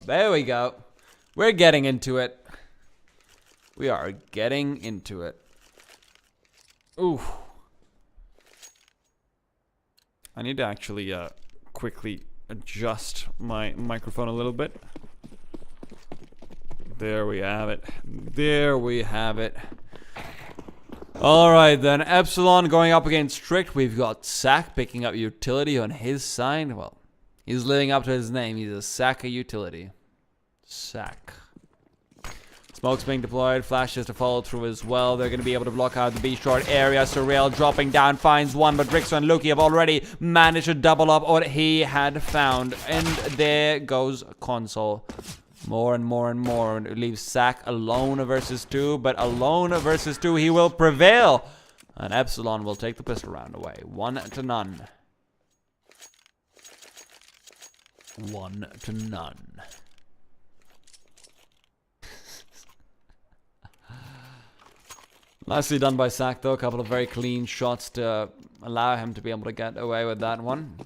There we go. We're getting into it. We are getting into it. Ooh. I need to actually quickly adjust my microphone a little bit. There we have it. There we have it. Alright then, Epsilon going up against Strict. We've got Sack picking up utility on his side. Well, he's living up to his name. He's a Sack utility. Sack. Smoke's being deployed. Flashes to follow through as well. They're going to be able to block out the B-short area. Surreal dropping down finds one, but Rixo and Luki have already managed to double up what he had found. And there goes Console. More and more and more. It leaves Sack alone versus 2, but alone versus 2 he will prevail. And Epsilon will take the pistol round away. 1-0. 1-0. Nicely done by Sack though. A couple of very clean shots to allow him to be able to get away with that one.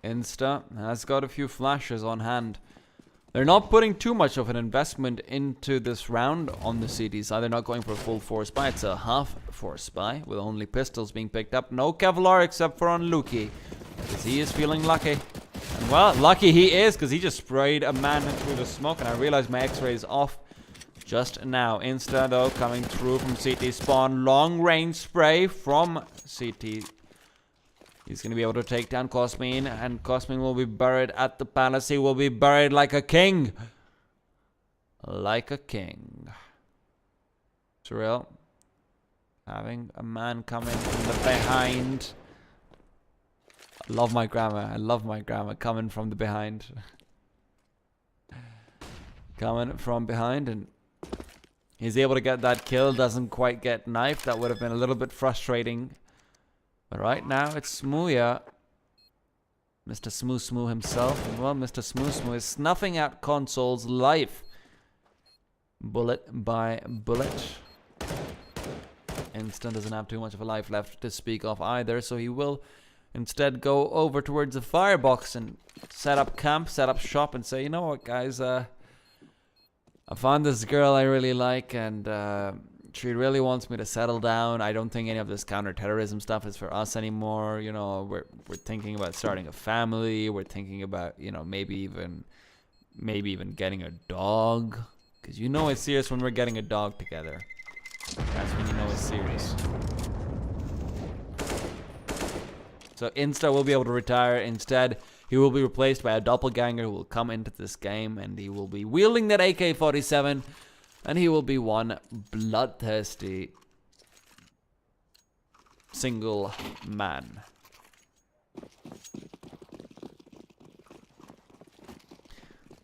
Insta has got a few flashes on hand. They're not putting too much of an investment into this round on the CT side. They're not going for a full force buy. It's a half force buy with only pistols being picked up. No Kevlar except for on Luki, because he is feeling lucky. And well, lucky he is, because he just sprayed a man through the smoke, and I realized my x-ray is off just now. Insta though coming through from CT spawn. Long range spray from CT. He's going to be able to take down Cosmin, and Cosmin will be buried at the palace. He will be buried like a king. Like a king. Surreal. Having a man come in from the behind. I love my grammar. I love my grammar. Coming from the behind. Coming from behind, and he's able to get that kill. Doesn't quite get knifed. That would have been a little bit frustrating. But right now, it's Smooya. Mr. Smoo Smoo himself. And well, Mr. Smoo Smoo is snuffing out Console's life. Bullet by bullet. Instant doesn't have too much of a life left to speak of either, so he will instead go over towards the firebox and set up camp, set up shop, and say, you know what, guys, I found this girl I really like, and she really wants me to settle down. I don't think any of this counterterrorism stuff is for us anymore. You know, we're thinking about starting a family. We're thinking about, you know, maybe even getting a dog. Because you know it's serious when we're getting a dog together. That's when you know it's serious. So Insta will be able to retire. Instead, he will be replaced by a doppelganger who will come into this game, and he will be wielding that AK-47. And he will be one bloodthirsty single man.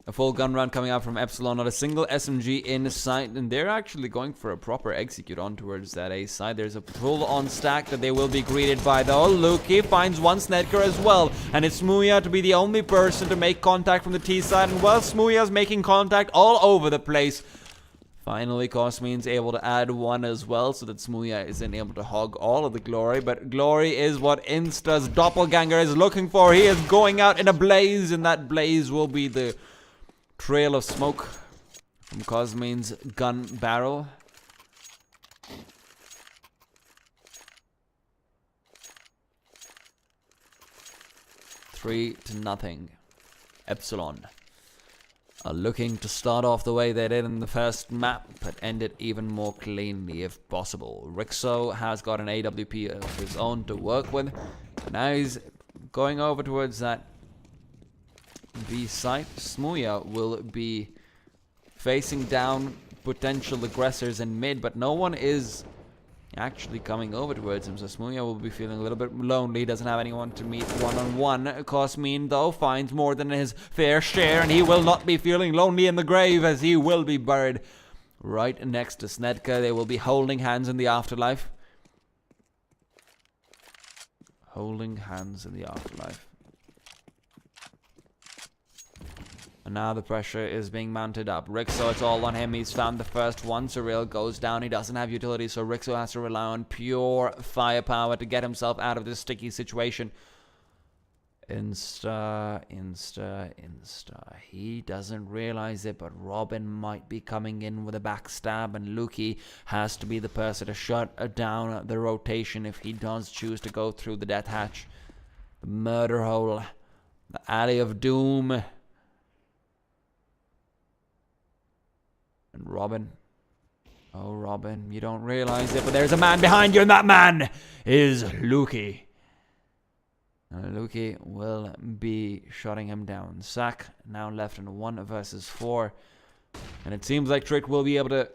A full gun round coming out from Epsilon. Not a single SMG in sight. And they're actually going for a proper execute on towards that A side. There's a full-on stack that they will be greeted by, though. Luki finds one Snedker as well. And it's Smooya to be the only person to make contact from the T side. And well, Smooya's making contact all over the place. Finally, Cosmin's able to add one as well, so that Smooya isn't able to hog all of the glory. But glory is what Insta's doppelganger is looking for. He is going out in a blaze, and that blaze will be the trail of smoke from Cosmin's gun barrel. Three to nothing. Epsilon are looking to start off the way they did in the first map, but end it even more cleanly if possible. Rixo has got an AWP of his own to work with. Now he's going over towards that B site. Smooya will be facing down potential aggressors in mid, but no one is actually coming over towards him, so Smooya will be feeling a little bit lonely. Doesn't have anyone to meet one-on-one. Cosmin, though, finds more than his fair share, and he will not be feeling lonely in the grave, as he will be buried right next to Snedka. They will be holding hands in the afterlife. Holding hands in the afterlife. And now the pressure is being mounted up. Rixo, it's all on him. He's found the first one. Surreal goes down. He doesn't have utility, so Rixo has to rely on pure firepower to get himself out of this sticky situation. Insta. He doesn't realize it, but Robin might be coming in with a backstab, and Lukey has to be the person to shut down the rotation if he does choose to go through the death hatch. The murder hole. The alley of doom. And Robin. Oh, Robin, you don't realize it, but there's a man behind you, and that man is Lukey. Lukey will be shutting him down. Sack now left in 1 versus 4. And it seems like Trick will be able to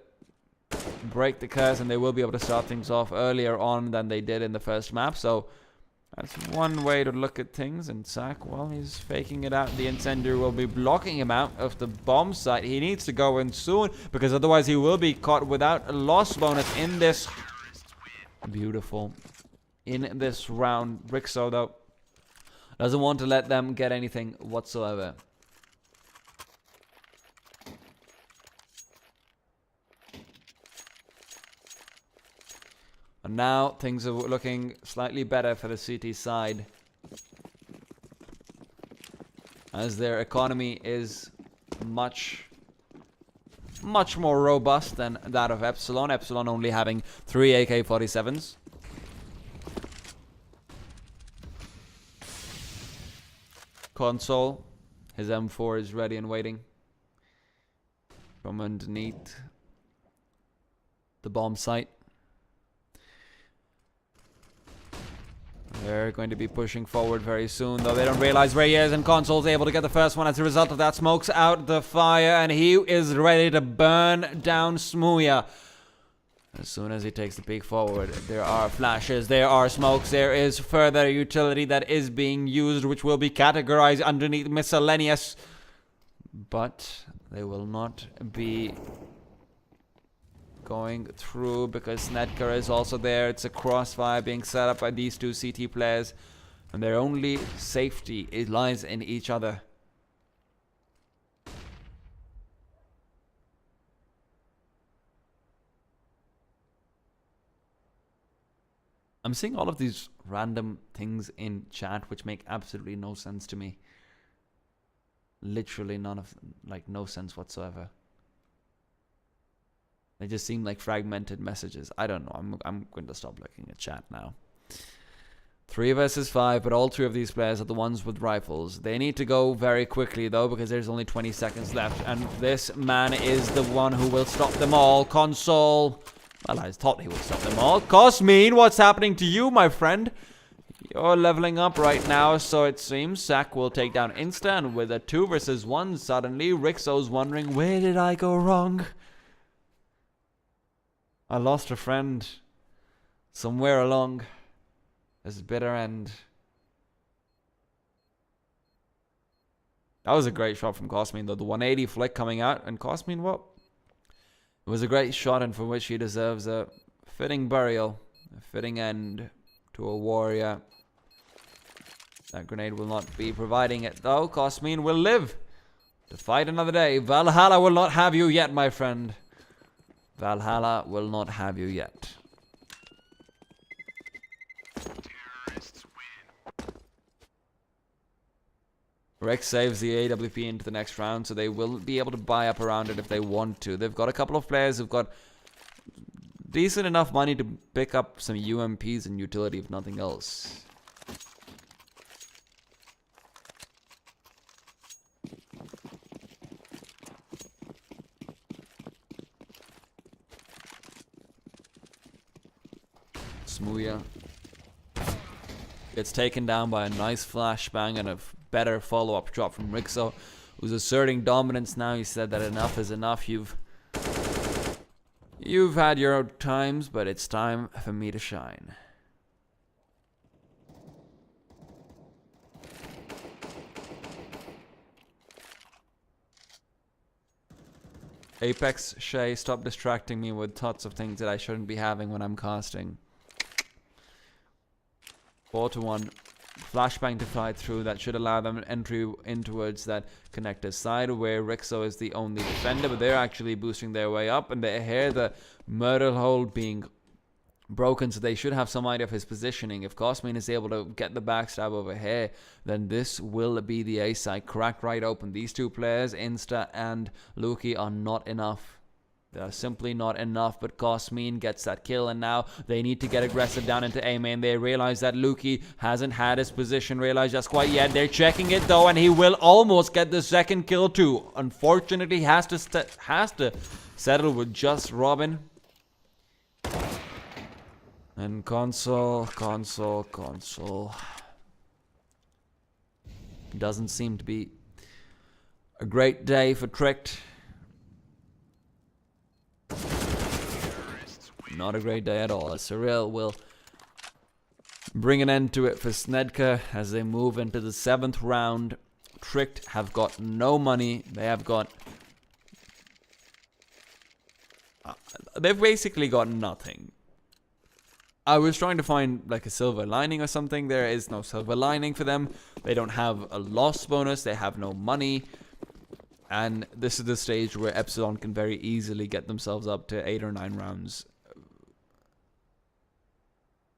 break the curse, and they will be able to start things off earlier on than they did in the first map. So that's one way to look at things. And Sack, well, he's faking it out. The Incendiary will be blocking him out of the bomb site. He needs to go in soon, because otherwise he will be caught without a loss bonus in this. Beautiful. In this round. Rixo, though, doesn't want to let them get anything whatsoever. And now things are looking slightly better for the CT side, as their economy is much more robust than that of Epsilon. Epsilon only having 3 AK-47s. Console, his M4 is ready and waiting from underneath the bomb site. They're going to be pushing forward very soon, though they don't realize where he is, and Console's able to get the first one as a result of that. Smokes out the fire, and he is ready to burn down Smooya. As soon as he takes the peek forward, there are flashes, there are smokes, there is further utility that is being used, which will be categorized underneath miscellaneous. But they will not be going through, because Snetka is also there. It's a crossfire being set up by these two CT players, and their only safety lies in each other. I'm seeing all of these random things in chat which make absolutely no sense to me. Literally none of, like, no sense whatsoever. They just seem like fragmented messages. I don't know. I'm going to stop looking at chat now. 3 versus 5, but all 3 of these players are the ones with rifles. They need to go very quickly, though, because there's only 20 seconds left. And this man is the one who will stop them all. Console. Well, I thought he would stop them all. Cosmine, what's happening to you, my friend? You're leveling up right now, so it seems. Sack will take down Insta, and with a 2 versus 1, suddenly Rixo's wondering, where did I go wrong? I lost a friend somewhere along this bitter end. That was a great shot from Cosmine, though. The 180 flick coming out, and Cosmine, well, it was a great shot, and for which he deserves a fitting burial, a fitting end to a warrior. That grenade will not be providing it, though. Cosmine will live to fight another day. Valhalla will not have you yet, my friend. Valhalla will not have you yet. Rex saves the AWP into the next round, so they will be able to buy up around it if they want to. They've got a couple of players who've got decent enough money to pick up some UMPs and utility, if nothing else. Smooya gets taken down by a nice flashbang and a better follow-up drop from Rixo, who's asserting dominance now. He said that enough is enough. You've had your times, but it's time for me to shine. Apex Shay, stop distracting me with thoughts of things that I shouldn't be having when I'm casting. 4-1. Flashbang to fly through. That should allow them entry in towards that connector side, where Rixo is the only defender, but they're actually boosting their way up, and they hear the murder hole being broken, so they should have some idea of his positioning. If Cosmin is able to get the backstab over here, then this will be the A side cracked right open. These two players, Insta and Luki, are not enough. They're simply not enough, but Cosmin gets that kill, and now they need to get aggressive down into A main. They realize that Luki hasn't had his position realized just quite yet. They're checking it though, and he will almost get the second kill too. Unfortunately, has to settle with just Robin. And console. Doesn't seem to be a great day for Tricked. Not a great day at all. Surreal will bring an end to it for Snedka as they move into the 7th round. Tricked have got no money. They have got... they've basically got nothing. I was trying to find like a silver lining or something. There is no silver lining for them. They don't have a loss bonus. They have no money. And this is the stage where Epsilon can very easily get themselves up to 8 or 9 rounds.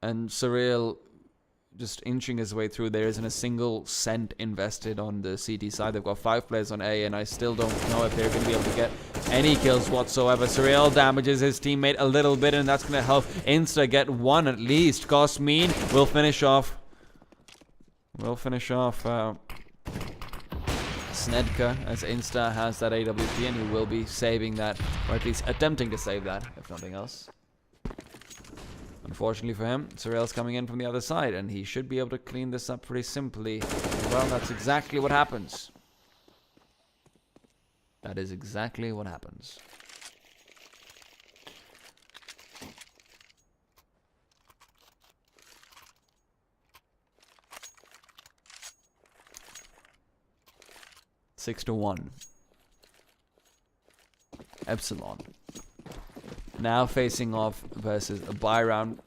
And Surreal just inching his way through. There isn't a single cent invested on the CT side. They've got 5 players on A, and I still don't know if they're going to be able to get any kills whatsoever. Surreal damages his teammate a little bit, and that's going to help Insta get 1 at least. Cosmin will finish off. Snedka, as Insta has that AWP, and he will be saving that, or at least attempting to save that, if nothing else. Unfortunately for him, Surreal's coming in from the other side, and he should be able to clean this up pretty simply. Well, that's exactly what happens. That is exactly what happens. Six to 1. Epsilon. Now facing off versus a buy round.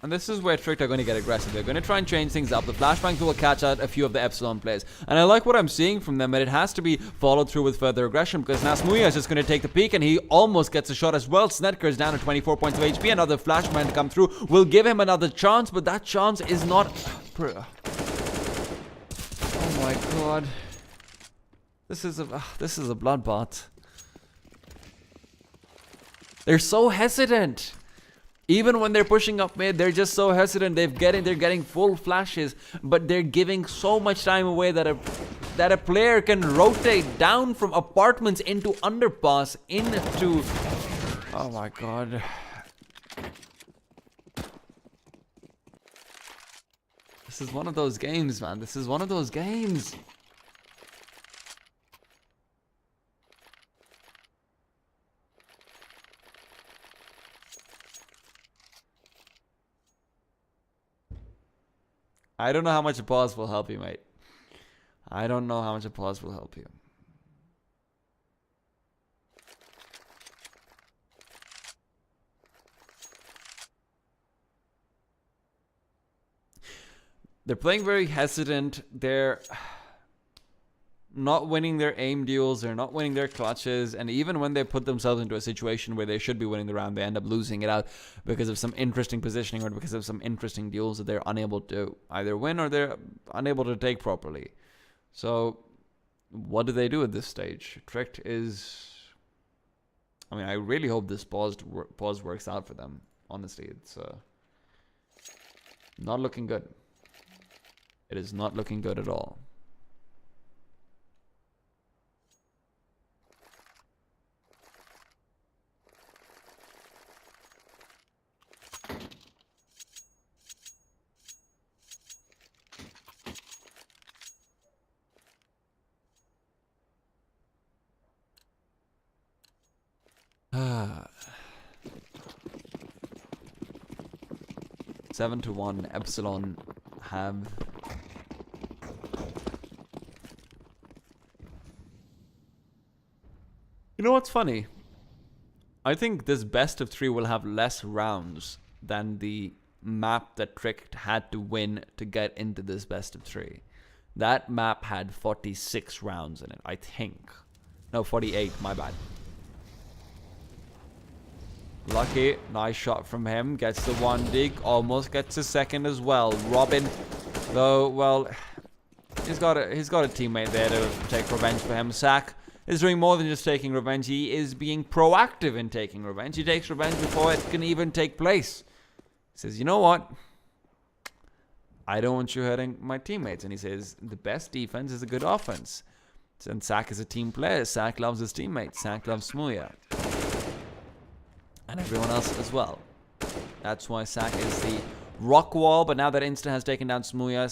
And this is where Tricked are going to get aggressive. They're going to try and change things up. The flashbangs will catch out a few of the Epsilon players. And I like what I'm seeing from them, but it has to be followed through with further aggression, because now Smuya is just going to take the peek, and he almost gets a shot as well. Snedker is down to 24 points of HP. Another flashbang to come through will give him another chance, but that chance is not... Oh my god. This is a bloodbath. They're so hesitant. Even when they're pushing up mid, they're just so hesitant. They're getting full flashes, but they're giving so much time away that a player can rotate down from apartments into underpass into... Oh my god. This is one of those games, man. This is one of those games. I don't know how much a pause will help you, mate. I don't know how much a pause will help you. They're playing very hesitant. They're not winning their aim duels. They're not winning their clutches. And even when they put themselves into a situation where they should be winning the round, they end up losing it out because of some interesting positioning or because of some interesting duels that they're unable to either win or they're unable to take properly. So what do they do at this stage? Tricked is... I mean, I really hope this pause works out for them. Honestly, it's not looking good. It is not looking good at all. Seven to 1, Epsilon have... You know what's funny? I think this best of 3 will have less rounds than the map that Tricked had to win to get into this best of 3. That map had 46 rounds in it, I think. No, 48, my bad. Lucky. Nice shot from him. Gets the one dig. Almost gets a second as well. Robin, though, well, he's got a teammate there to take revenge for him. Sack is doing more than just taking revenge. He is being proactive in taking revenge. He takes revenge before it can even take place. He says, you know what? I don't want you hurting my teammates. And he says, the best defense is a good offense. And Sack is a team player. Sack loves his teammates. Sack loves Smooya. And everyone else as well. That's why Sack is the rock wall. But now that Insta has taken down Smooya,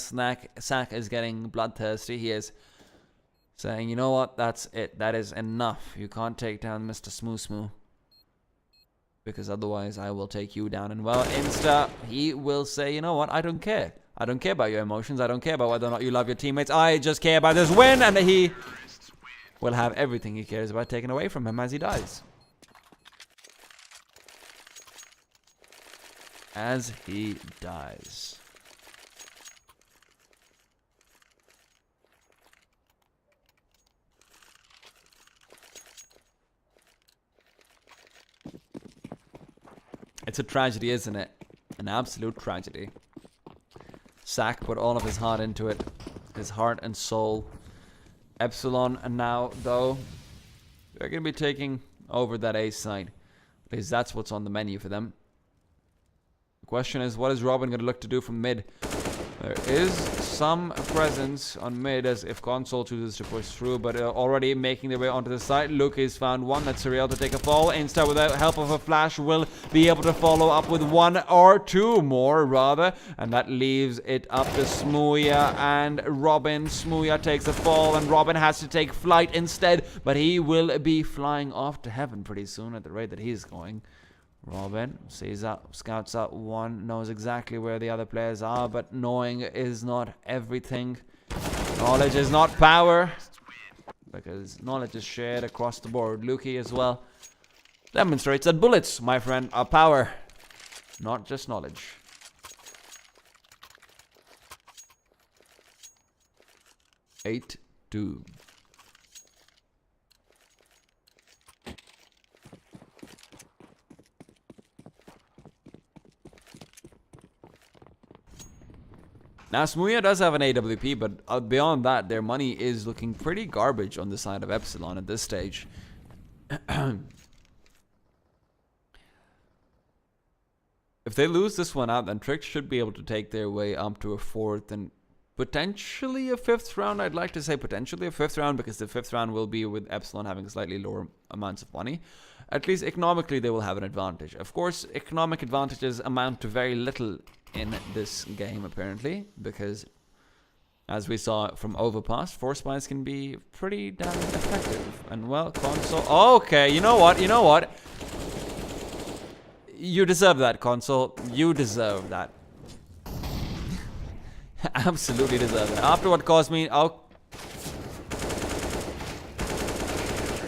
Sack is getting bloodthirsty. He is saying, you know what? That's it. That is enough. You can't take down Mr. Smoo. Because otherwise I will take you down. And well, Insta, he will say, you know what? I don't care. I don't care about your emotions. I don't care about whether or not you love your teammates. I just care about this win. And he will have everything he cares about taken away from him as he dies. As he dies. It's a tragedy, isn't it? An absolute tragedy. Sack put all of his heart into it. His heart and soul. Epsilon, and now, though, they're going to be taking over that A side. At least that's what's on the menu for them. The question is, what is Robin going to look to do from mid? There is some presence on mid as if Console chooses to push through, but already making their way onto the side. Luke has found one. That's Surreal to take a fall. Insta, with the help of a flash, will be able to follow up with one or two more, rather. And that leaves it up to Smooya and Robin. Smooya takes a fall, and Robin has to take flight instead, but he will be flying off to heaven pretty soon at the rate that he's going. Robin sees out, scouts out one, knows exactly where the other players are, but knowing is not everything. Knowledge is not power, because knowledge is shared across the board. Lukey as well demonstrates that bullets, my friend, are power, not just knowledge. Eight, 2. Now, Smooya does have an AWP, but beyond that, their money is looking pretty garbage on the side of Epsilon at this stage. If they lose this one out, then Trick should be able to take their way up to a 4th and potentially a 5th round. I'd like to say potentially a 5th round, because the 5th round will be with Epsilon having slightly lower amounts of money. At least economically, they will have an advantage. Of course, economic advantages amount to very little in this game, apparently, because as we saw from Overpass, Force Spies can be pretty damn effective. And well, Console, okay, you know what, you deserve that, Console. You deserve that. Absolutely deserve that. After what caused me,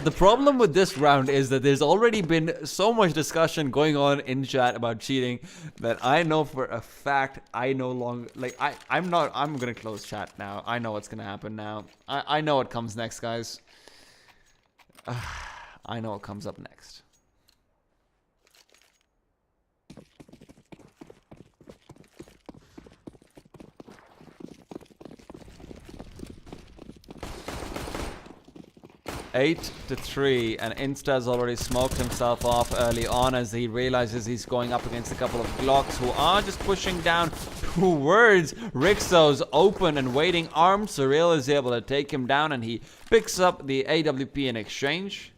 the problem with this round is that there's already been so much discussion going on in chat about cheating that I know for a fact I no longer, like, I'm gonna close chat now. I know what's gonna happen now. I know what comes next, guys. I know what comes up next. Eight to 3, and Insta's already smoked himself off early on as he realizes he's going up against a couple of Glocks who are just pushing down towards Rixo's open and waiting arm. Surreal is able to take him down, and he picks up the AWP in exchange.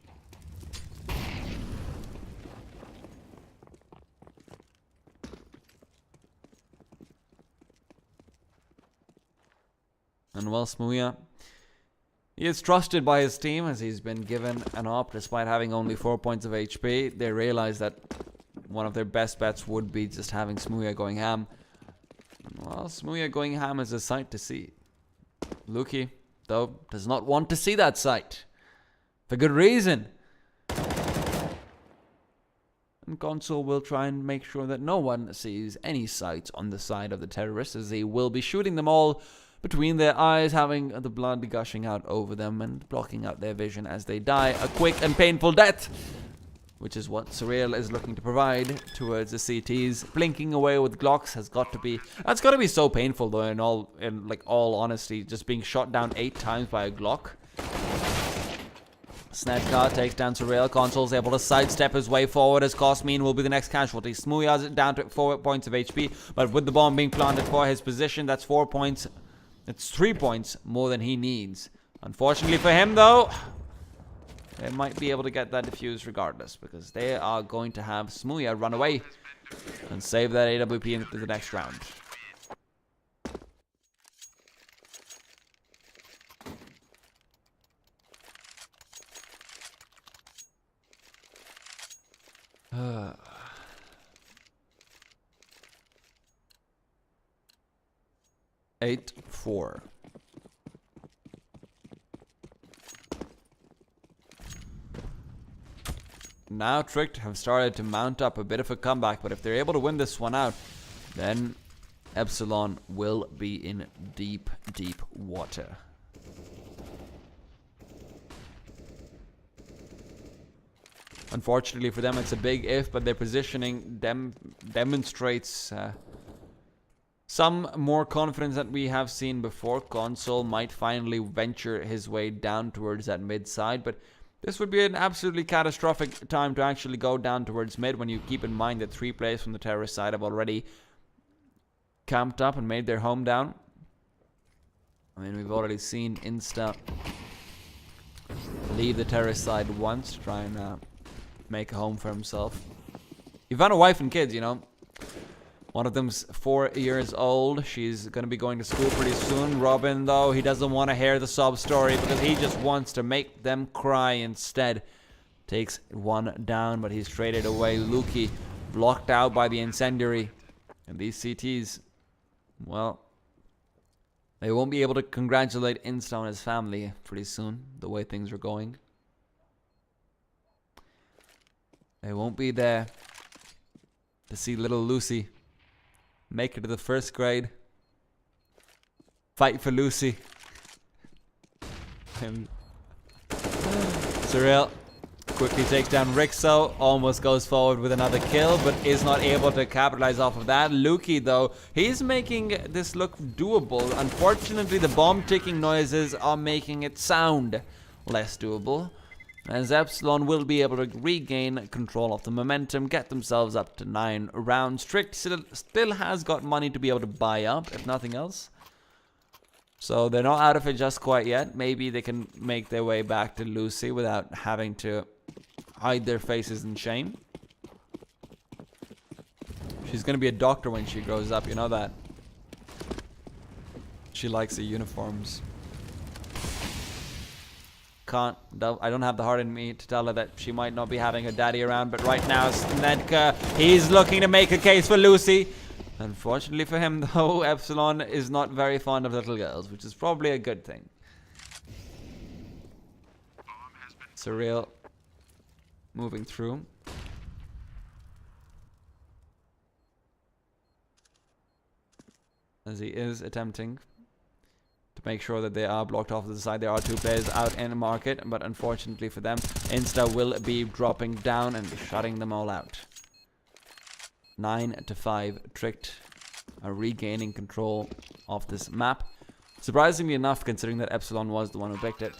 And well, Smooya, he is trusted by his team as he's been given an op despite having only 4 points of HP. They realize that one of their best bets would be just having Smooya going ham. Well, Smooya going ham is a sight to see. Lukey, though, does not want to see that sight. For good reason. And Console will try and make sure that no one sees any sight on the side of the terrorists, as he will be shooting them all between their eyes, having the blood gushing out over them and blocking out their vision as they die a quick and painful death. which is what Surreal is looking to provide towards the CTs. Blinking away with Glocks has got to be... That's got to be so painful, though, in all honesty. Just being shot down 8 times by a Glock. Snedka takes down Surreal. Console's able to sidestep his way forward as Cosmin will be the next casualty. Smooya's down to 4 points of HP, but with the bomb being planted for his position, that's 4 points. It's 3 points more than he needs. Unfortunately for him, though, they might be able to get that defused regardless, because they are going to have Smooya run away and save that AWP into the next round. Uh. 8-4. Now Tricked have started to mount up a bit of a comeback, but if they're able to win this one out, then Epsilon will be in deep, deep water. Unfortunately for them, it's a big if, but their positioning demonstrates some more confidence that we have seen before. Console might finally venture his way down towards that mid side, but this would be an absolutely catastrophic time to actually go down towards mid when you keep in mind that 3 players from the terrorist side have already camped up and made their home down. I mean, we've already seen Insta leave the terrorist side once to try and make a home for himself. He found a wife and kids, you know. One of them's 4 years old. She's going to be going to school pretty soon. Robin, though, he doesn't want to hear the sob story because he just wants to make them cry instead. Takes one down, but he's traded away. Luki blocked out by the incendiary. And these CTs, well, they won't be able to congratulate Insta and his family pretty soon, the way things are going. They won't be there to see little Lucy make it to the 1st grade. Fight for Lucy. And Surreal quickly takes down Rixo. Almost goes forward with another kill, but is not able to capitalize off of that. Luki, though, he's making this look doable. Unfortunately, the bomb ticking noises are making it sound less doable, as Epsilon will be able to regain control of the momentum, get themselves up to 9 rounds. Tricked still has got money to be able to buy up, if nothing else. So they're not out of it just quite yet. Maybe they can make their way back to Lucy without having to hide their faces in shame. She's going to be a doctor when she grows up, you know that. She likes the uniforms. I don't have the heart in me to tell her that she might not be having her daddy around, but right now Snedka, he's looking to make a case for Lucy. Unfortunately for him, though, Epsilon is not very fond of little girls, which is probably a good thing. Surreal moving through. As he is attempting to make sure that they are blocked off to the side. There are 2 players out in the market, but unfortunately for them, Insta will be dropping down and shutting them all out. 9-5. Tricked are regaining control of this map. Surprisingly enough, considering that Epsilon was the one who picked it.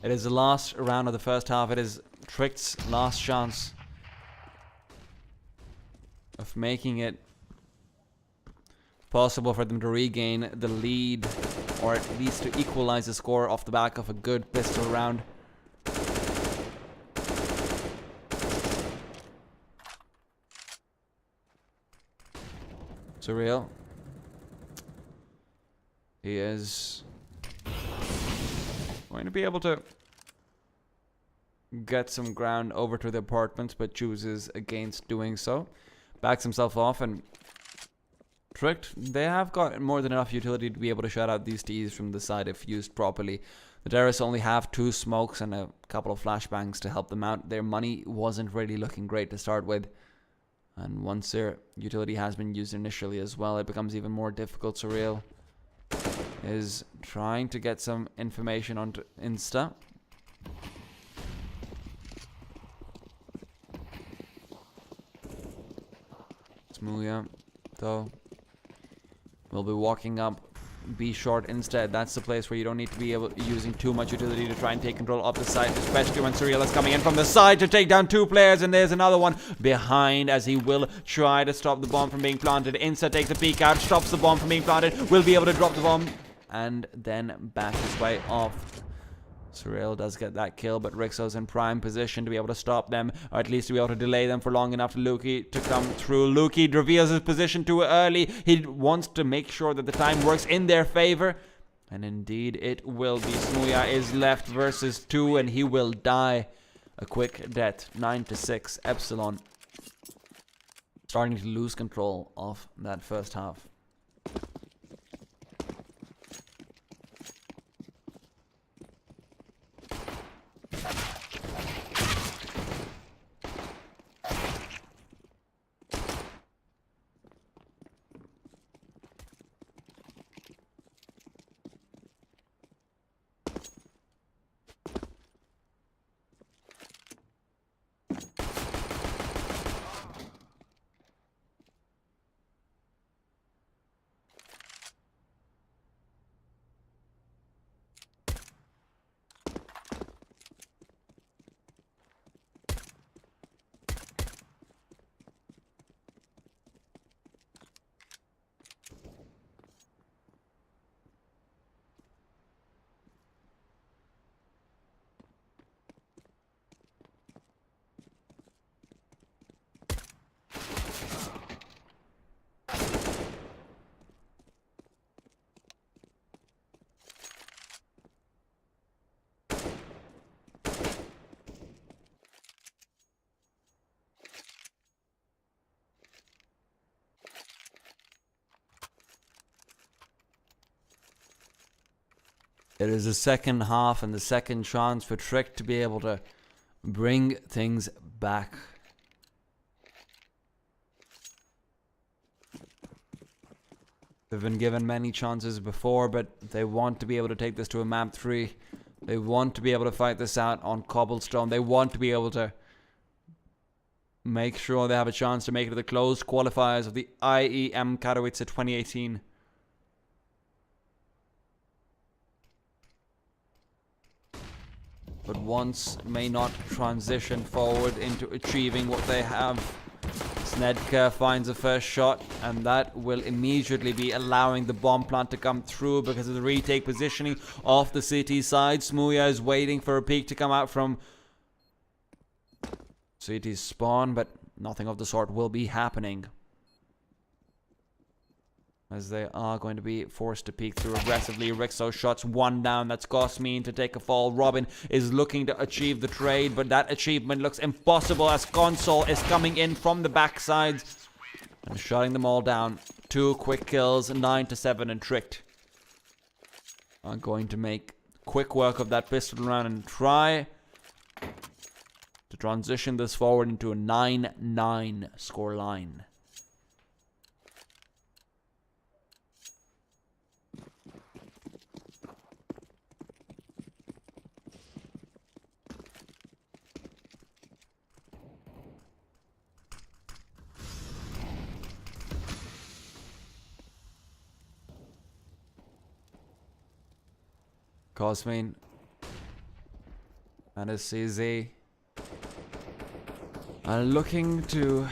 It is the last round of the first half. It is Tricked's last chance of making it possible for them to regain the lead, or at least to equalize the score off the back of a good pistol round. Surreal. He is going to be able to get some ground over to the apartments, but chooses against doing so. Backs himself off and Tricked, they have got more than enough utility to be able to shut out these T's from the side if used properly. The terrorists only have 2 smokes and a couple of flashbangs to help them out. Their money wasn't really looking great to start with. And once their utility has been used initially as well, it becomes even more difficult. Surreal is trying to get some information onto Insta. Smuya, though, will be walking up B short instead. That's the place where you don't need to be using too much utility to try and take control of the site, especially when Surreal is coming in from the side to take down 2 players, and there's another one behind as he will try to stop the bomb from being planted. Insta takes a peek out, stops the bomb from being planted, will be able to drop the bomb and then back his way off. Surreal does get that kill, but Rixo's in prime position to be able to stop them, or at least to be able to delay them for long enough for Luki to come through. Luki reveals his position too early. He wants to make sure that the time works in their favor, and indeed it will be. Smuya is left versus 2, and he will die a quick death. 9-6. Epsilon starting to lose control of that first half. It is the second half and the second chance for Trick to be able to bring things back. They've been given many chances before, but they want to be able to take this to a map 3. They want to be able to fight this out on cobblestone. They want to be able to make sure they have a chance to make it to the closed qualifiers of the IEM Katowice 2018. But once may not transition forward into achieving what they have. Snedker finds the first shot, and that will immediately be allowing the bomb plant to come through because of the retake positioning off the city side. Smuya is waiting for a peek to come out from city's spawn, but nothing of the sort will be happening, as they are going to be forced to peek through aggressively. Rixo shots 1 down. That's Gosmean to take a fall. Robin is looking to achieve the trade, but that achievement looks impossible as Console is coming in from the backside and shutting them all down. 2 quick kills, 9-7, and Tricked are going to make quick work of that pistol round and try to transition this forward into a 9-9 scoreline. Gosmean and his CZ are looking to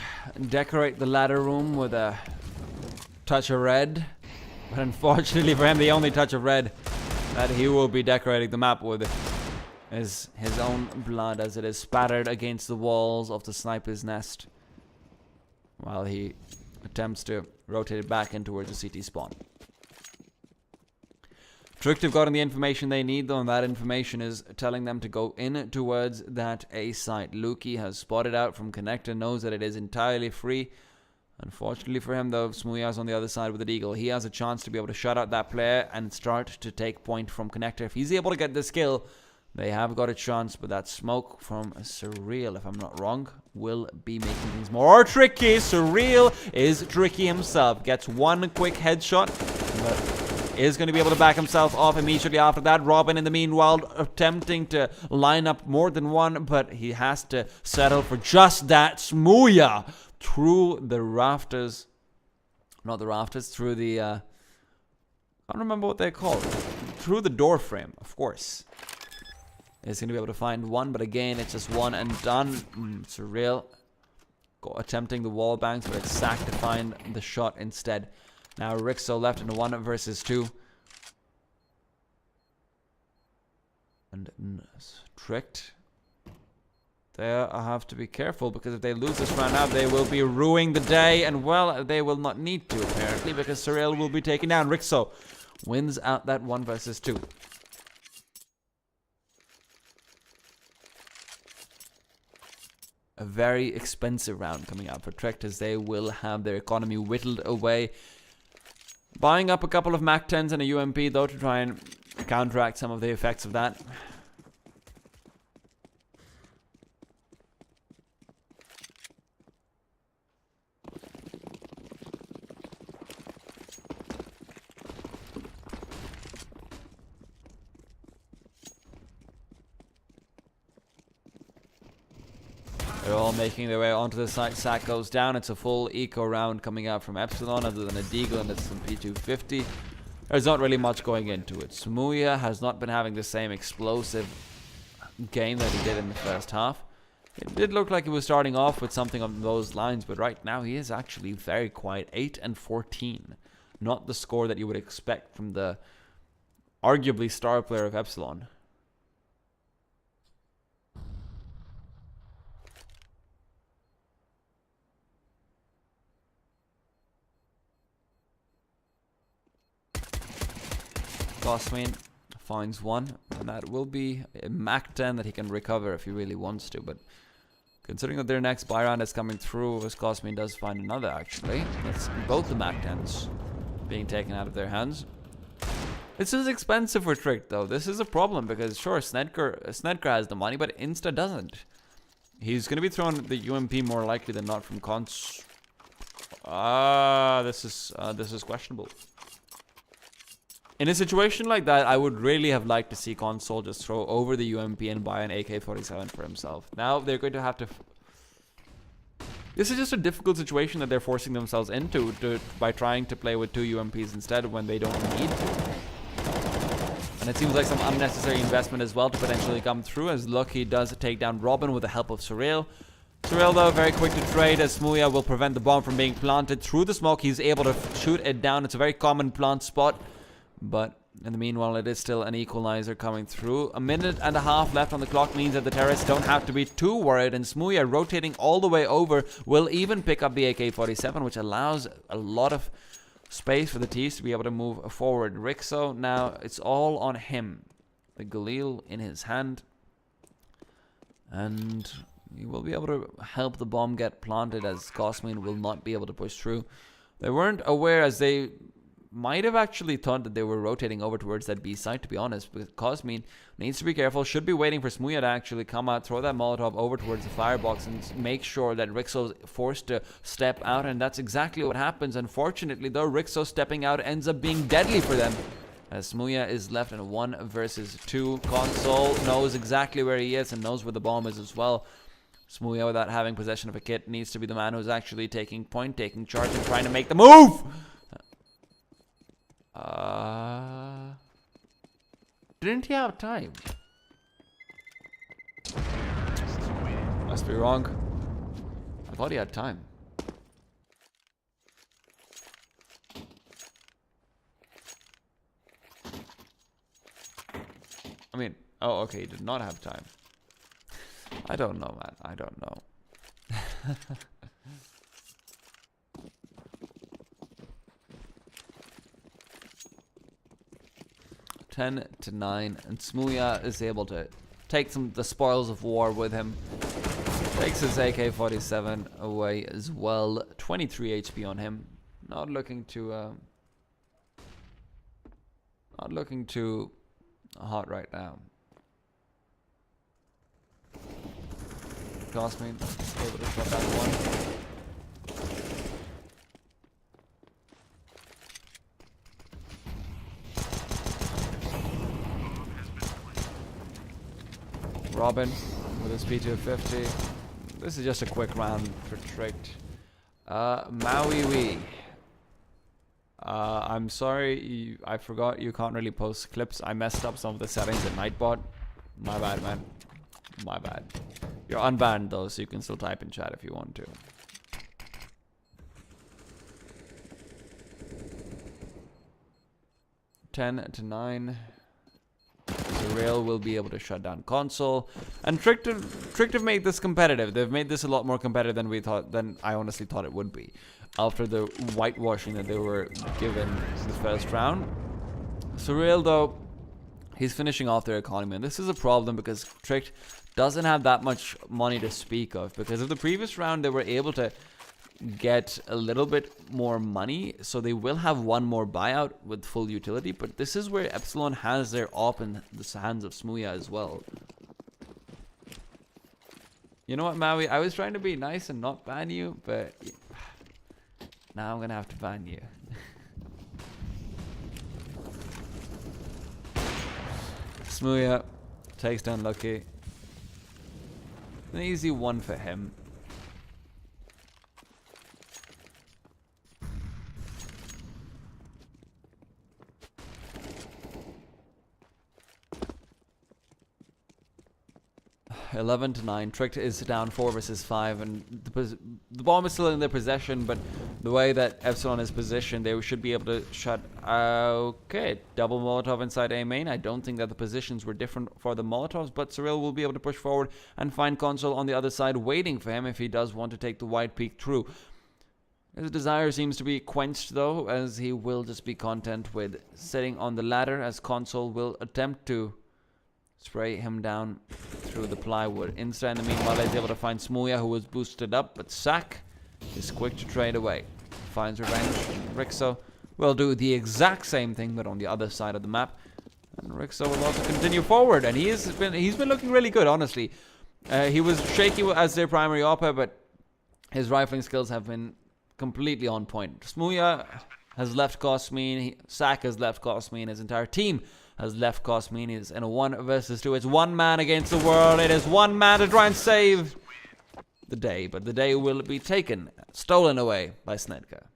decorate the ladder room with a touch of red, but unfortunately for him, the only touch of red that he will be decorating the map with is his own blood, as it is spattered against the walls of the sniper's nest while he attempts to rotate it back in towards the CT spawn. Tricked have gotten the information they need, though, and that information is telling them to go in towards that A site. Luki has spotted out from Connector, knows that it is entirely free, Unfortunately for him, though, Smuya's on the other side with the Deagle. He has a chance to be able to shut out that player and start to take point from Connector. If he's able to get this kill, they have got a chance, but that smoke from Surreal, if I'm not wrong, will be making things more tricky. Surreal is tricky himself. Gets one quick headshot, but is going to be able to back himself off immediately after that. Robin, in the meanwhile, attempting to line up more than one, but he has to settle for just that. Smuya through the rafters. Not the rafters, through the... I don't remember what they're called. Through the door frame, of course. Is going to be able to find one, but again, it's just one and done. Surreal. Attempting the wall bangs, but it's sacked to find the shot instead. Now Rixo left in a 1 versus 2. And tricked. There, I have to be careful, because if they lose this round out, they will be ruining the day. And, well, they will not need to, apparently, because Surreal will be taken down. Rixo wins out that 1 versus 2. A very expensive round coming out for Trekt, as they will have their economy whittled away. Buying up a couple of Mac 10s and a UMP, though, to try and counteract some of the effects of that. They're all making their way onto the site. Sack goes down. It's a full eco round coming out from Epsilon, other than a Deagle and it's some P250. There's not really much going into it. Smuya has not been having the same explosive game that he did in the first half. It did look like he was starting off with something on those lines, but right now he is actually very quiet. 8 and 14. Not the score that you would expect from the arguably star player of Epsilon. Cosmin finds one, and that will be a Mac 10 that he can recover if he really wants to. But considering that their next buy round is coming through, Cosmin does find another actually. That's both the Mac 10s being taken out of their hands. This is expensive for Trick, though. This is a problem because sure, Snedker has the money, but Insta doesn't. He's going to be throwing the UMP more likely than not from cons. This is questionable. In a situation like that, I would really have liked to see Console just throw over the UMP and buy an AK-47 for himself. Now they're going to have to... This is just a difficult situation that they're forcing themselves into by trying to play with 2 UMPs instead when they don't need to. And it seems like some unnecessary investment as well to potentially come through, as Lucky does take down Robin with the help of Surreal. Surreal, though, very quick to trade, as Smuya will prevent the bomb from being planted. Through the smoke, he's able to shoot it down. It's a very common plant spot. But in the meanwhile, it is still an equalizer coming through. 1.5 minutes left on the clock means that the terrorists don't have to be too worried. And Smuya, rotating all the way over, will even pick up the AK-47, which allows a lot of space for the T's to be able to move forward. Rixo, now it's all on him. The Galil in his hand. And he will be able to help the bomb get planted, as Cosmin will not be able to push through. They weren't aware, as they... might have actually thought that they were rotating over towards that B side, to be honest, because Cosmin needs to be careful, should be waiting for Smuya to actually come out, throw that Molotov over towards the firebox and make sure that Rixo's forced to step out, and that's exactly what happens. Unfortunately, though, Rixo stepping out ends up being deadly for them, as Smuya is left in a 1 versus 2. Console knows exactly where he is and knows where the bomb is as well. Smuya, without having possession of a kit, needs to be the man who's actually taking point, taking charge, and trying to make the move! Didn't he have time? Must be wrong. I thought he had time. I mean, oh, okay, he did not have time. I don't know, man. I don't know. 10-9, and Smuya is able to take the spoils of war with him. Takes his AK-47 away as well. 23 HP on him. Not looking too hot right now. Cost me able to shut that one. Robin with his P250. This is just a quick round for Tricked. Maui Wee. I'm sorry, I forgot you can't really post clips. I messed up some of the settings at Nightbot. My bad, man. My bad. You're unbanned though, so you can still type in chat if you want to. (10-9). Rail will be able to shut down console, and Tricked have made this competitive. They've made this a lot more competitive than I honestly thought it would be after the whitewashing that they were given in the first round. Surreal though, he's finishing off their economy, and this is a problem because Tricked doesn't have that much money to speak of. Because of the previous round, they were able to get a little bit more money, so they will have one more buyout with full utility, but this is where Epsilon has their op in the hands of Smooya as well. You know what, Maui, I was trying to be nice and not ban you, but now I'm gonna have to ban you. Smooya takes down Lucky. An easy one for him. (11-9). Tricked is down 4 versus 5, and the bomb is still in their possession, but the way that Epsilon is positioned, they should be able to shut. Okay, double Molotov inside A main. I don't think that the positions were different for the Molotovs, but Cyril will be able to push forward and find console on the other side waiting for him if he does want to take the wide peek through. His desire seems to be quenched though, as he will just be content with sitting on the ladder, as console will attempt to spray him down through the plywood. Insta in the meanwhile is able to find Smooya, who was boosted up, but Sack is quick to trade away. Finds revenge. Rixo will do the exact same thing, but on the other side of the map. And Rixo will also continue forward, and he's been looking really good, honestly. He was shaky as their primary oppa, but his rifling skills have been completely on point. Smooya has left Cosmin, Sack has left Cosmin, his entire team has left Cosmin. He's in a 1 versus 2. It's one man against the world. It is one man to try and save the day, but the day will be taken, stolen away by Snedka.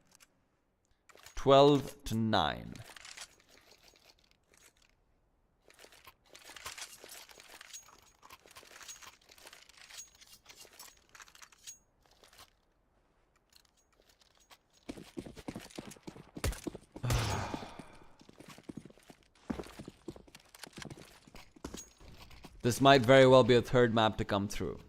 12-9. This might very well be a third map to come through.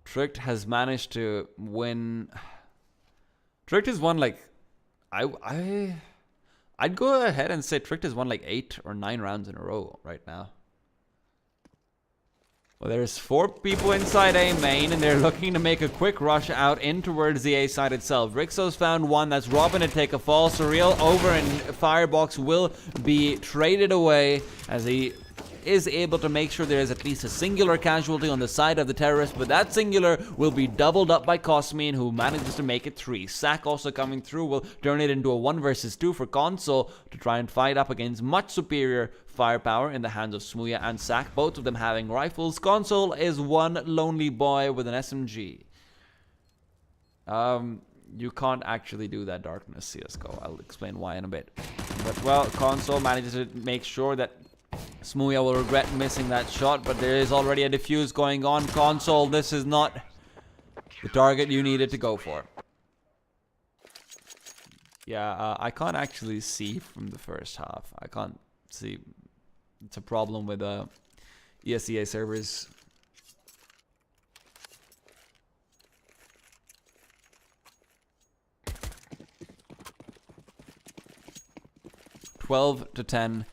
Tricked has managed to win. Tricked has won like I'd go ahead and say Tricked has won like 8 or 9 rounds in a row right now. Well, there's 4 people inside A main, and they're looking to make a quick rush out in towards the A side itself. Rixo's found one. That's Robin to take a fall. Surreal over in Firebox will be traded away, as he is able to make sure there is at least a singular casualty on the side of the terrorist, but that singular will be doubled up by Cosmin, who manages to make it 3. Sack also coming through will turn it into a 1 versus 2 for Console to try and fight up against much superior firepower in the hands of Smooya and Sack, both of them having rifles. Console is one lonely boy with an SMG. You can't actually do that Darkness CSGO. I'll explain why in a bit. But well, Console manages to make sure that Smooya will regret missing that shot, but there is already a defuse going on. Console, this is not the target you needed to go for. Yeah, I can't actually see from the first half. I can't see. It's a problem with ESEA servers. (12-10),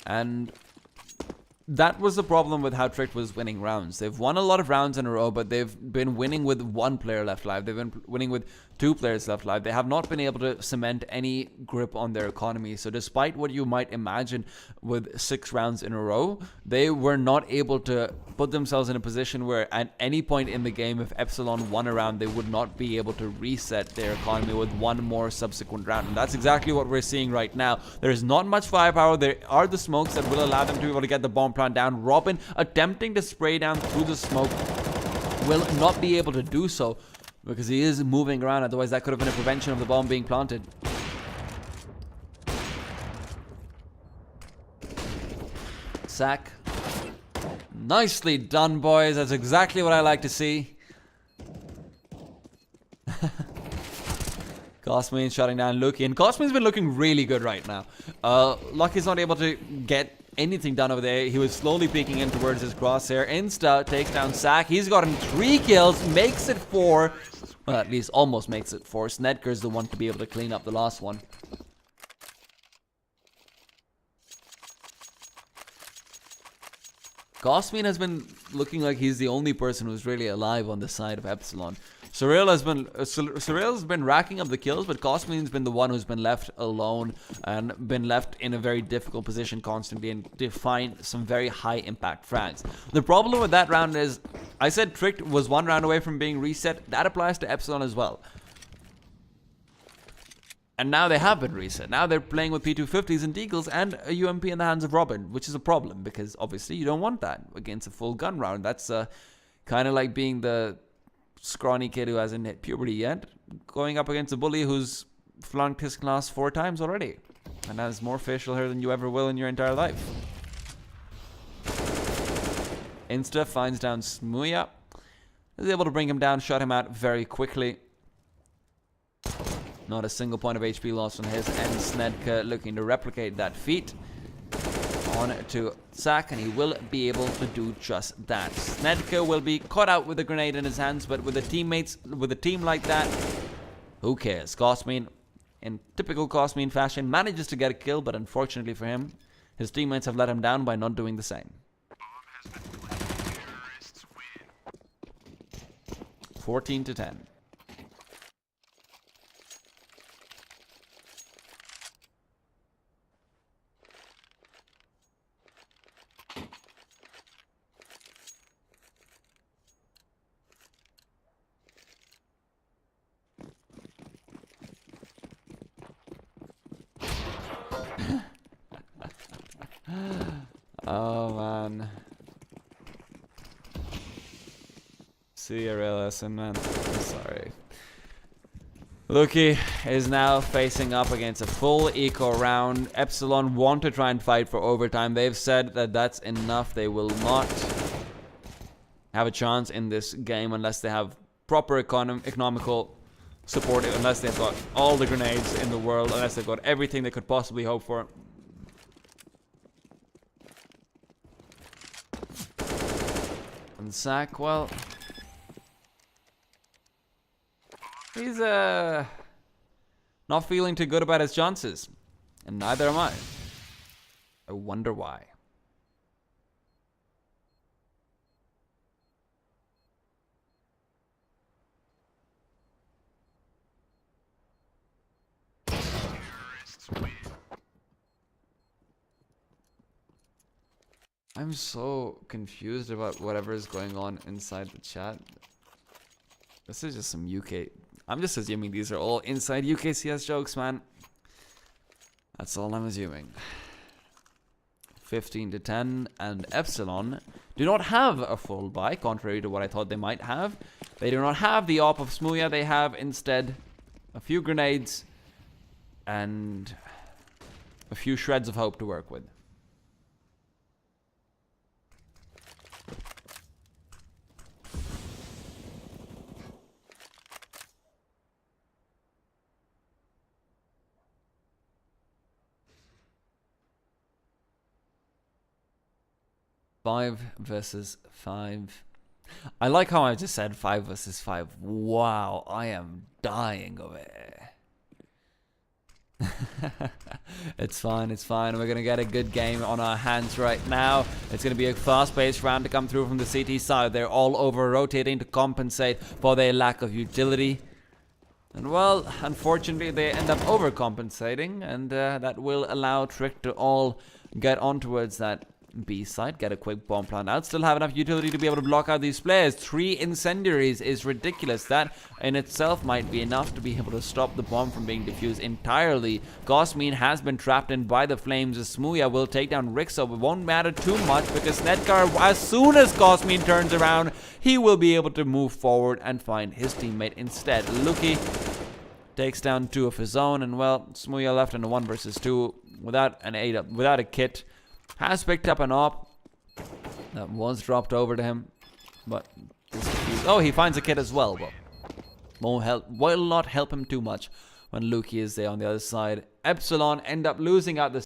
and that was the problem with how Tricked was winning rounds. They've won a lot of rounds in a row, but they've been winning with one player left alive. They've been winning with two players left alive. They have not been able to cement any grip on their economy. So despite what you might imagine with 6 rounds in a row, they were not able to put themselves in a position where at any point in the game, if Epsilon won a round, they would not be able to reset their economy with one more subsequent round. And that's exactly what we're seeing right now. There is not much firepower. There are the smokes that will allow them to be able to get the bomb plant down. Robin attempting to spray down through the smoke will not be able to do so because he is moving around. Otherwise, that could have been a prevention of the bomb being planted. Sack. Nicely done, boys. That's exactly what I like to see. Cosmin shutting down Lucky, and Cosmin's been looking really good right now. Lucky's not able to get anything done over there. He was slowly peeking in towards his crosshair. Insta takes down Sack. He's gotten 3 kills, makes it 4. Well, at least almost makes it 4. Snedker's the one to be able to clean up the last one. Cosmin has been looking like he's the only person who's really alive on the side of Epsilon. Surreal's been racking up the kills, but Cosmin's been the one who's been left alone and been left in a very difficult position constantly and to find some very high impact frags. The problem with that round is, I said Tricked was 1 round away from being reset. That applies to Epsilon as well. And now they have been reset. Now they're playing with P250s and Deagles and a UMP in the hands of Robin, which is a problem because obviously you don't want that against a full gun round. That's kind of like being the scrawny kid who hasn't hit puberty yet, going up against a bully who's flunked his class 4 times already and has more facial hair than you ever will in your entire life. Insta finds down Smuya. Is able to bring him down, shut him out very quickly. Not a single point of HP lost on his end. Snedka looking to replicate that feat. On to Sack, and he will be able to do just that. Snedka will be caught out with a grenade in his hands, but with a team like that, who cares? Cosmin, in typical Cosmin fashion, manages to get a kill, but unfortunately for him, his teammates have let him down by not doing the same. 14-10. Oh man. See you, real lesson, man. Sorry. Lucky is now facing up against a full eco round. Epsilon want to try and fight for overtime. They've said that that's enough. They will not have a chance in this game unless they have proper economical support, unless they've got all the grenades in the world, unless they've got everything they could possibly hope for. And Sack, well, he's not feeling too good about his chances, and neither am I. I wonder why. I'm so confused about whatever is going on inside the chat. This is just some UK... I'm just assuming these are all inside UKCS jokes, man. That's all I'm assuming. 15-10, and Epsilon do not have a full buy, contrary to what I thought they might have. They do not have the AWP of Smuya. They have instead a few grenades and a few shreds of hope to work with. Five versus 5. I like how I just said 5 versus 5. Wow, I am dying over it. It's fine, it's fine. We're gonna get a good game on our hands right now. It's gonna be a fast-paced round to come through from the CT side. They're all over rotating to compensate for their lack of utility. And well, unfortunately, they end up overcompensating, and that will allow Trick to all get on towards that B side, get a quick bomb plant out, still have enough utility to be able to block out these players. 3 incendiaries is ridiculous. That in itself might be enough to be able to stop the bomb from being defused entirely. Gosmin has been trapped in by the flames. Smooya will take down Rixo, but won't matter too much because Nedgar, as soon as Gosmin turns around, he will be able to move forward and find his teammate instead. Luki takes down 2 of his own, and well, Smooya left in a 1 versus 2 without a kit. Has picked up an op that was dropped over to him, but oh, he finds a kit as well. But will not help him too much when Luki is there on the other side. Epsilon end up losing out the